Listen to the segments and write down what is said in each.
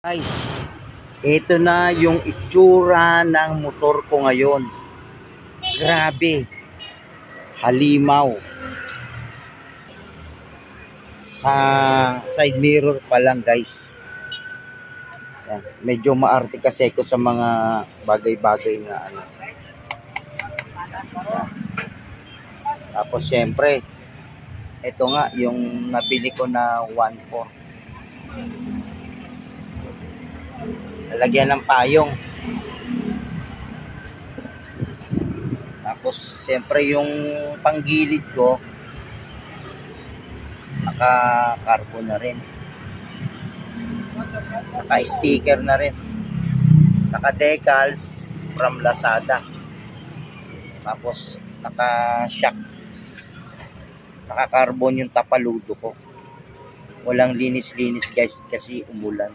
Guys, ito na yung itsura ng motor ko ngayon. Grabe. Halimaw. Sa side mirror pa lang, guys. Yan. Medyo maarte kasi ako sa mga bagay-bagay na ano. Yan. Tapos syempre, ito nga yung nabili ko na 1.4. Lalagyan ng payong. Tapos siyempre yung panggilid ko naka-carbon na rin. Naka-sticker na rin. Naka-decals from Lazada. Tapos naka-shock. Naka-carbon yung tapaludo ko. Walang linis-linis guys kasi umulan.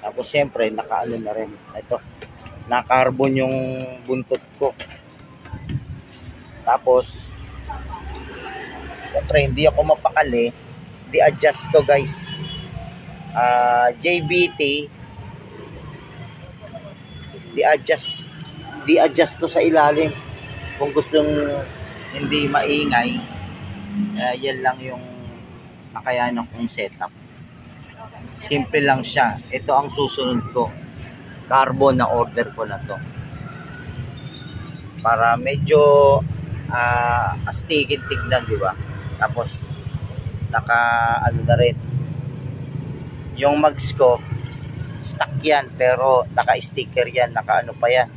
Tapos siyempre naka-ano na rin. Ito, naka-carbon yung buntot ko. Tapos siyempre hindi ako mapakali. Di-adjust to guys. JBT. Di-adjust to sa ilalim. Kung gustong hindi maingay, yan lang yung kakayanan kong setup. Simple lang siya. Ito ang susunod ko. Carbon na order ko na to. Para medyo astigin tignan, di ba? Tapos naka ano na rin. Yung mags ko stock yan pero naka-sticker yan, naka ano pa yan.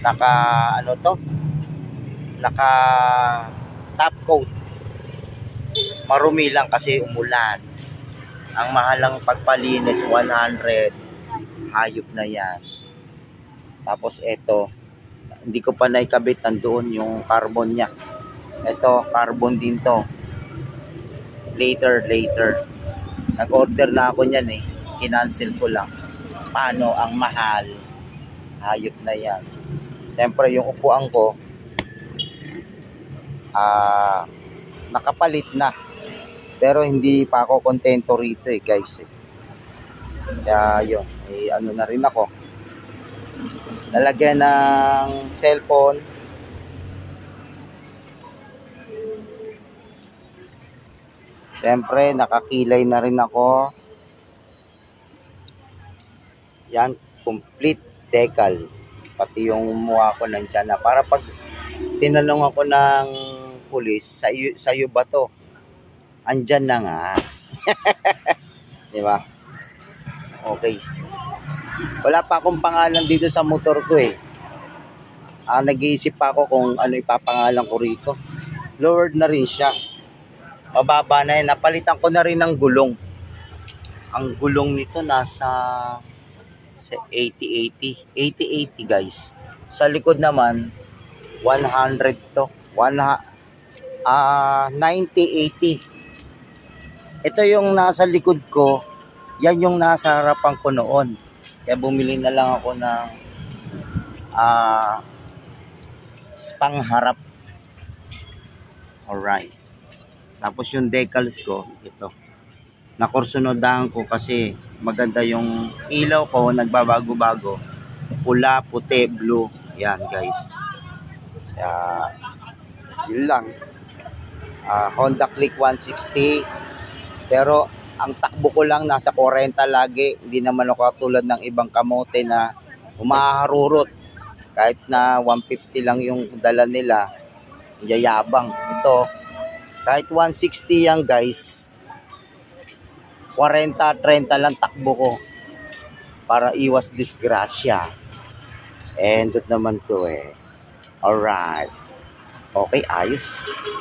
Naka ano to? Naka top coat. Marumi lang kasi umulan. Ang mahalang pagpalinis 100, hayop na yan. Tapos ito, hindi ko pa naikabit, nandoon yung carbon niya. Ito, carbon din to. Later. Nag-order na ako niyan eh. Kinancel ko lang. Paano? Ang mahal. Hayop na yan. Siyempre yung upuan ko, nakapalit na. Pero hindi pa ako kontento rito eh guys. Kaya yun, ano na rin ako. Lalagyan ng cellphone. Siyempre, nakakilay na rin ako. Yan, complete decal. Pati yung mukha ko nandyan na. Para pag tinanong ako ng pulis, sa'yo ba to? Andyan na nga. Di ba? Okay. Wala pa akong pangalan dito sa motor ko eh. Nag-iisip pa ako kung ano ipapangalan ko rito. Lowered na rin siya. Mababa na yun. Napalitan ko na rin ng gulong. Ang gulong nito nasa 80-80. 80-80 guys. Sa likod naman, 100 to. 90-80. Ito yung nasa likod ko, yan yung nasa harapan ko noon. Kaya bumili na lang ako ng pangharap. Alright. Tapos yung decals ko, ito. Nakursunodahan ko kasi maganda yung ilaw ko, nagbabago-bago. Pula, puti, blue. Yan guys. Kaya, yun lang. Honda Click 160. Pero ang takbo ko lang nasa 40 lagi. Hindi naman ako katulad ng ibang kamote na umaharurot. Kahit na 150 lang yung dala nila, yayabang. Ito, kahit 160 yan guys, 40-30 lang takbo ko para iwas disgrasya. Endot naman to eh. Alright. Okay, ayos.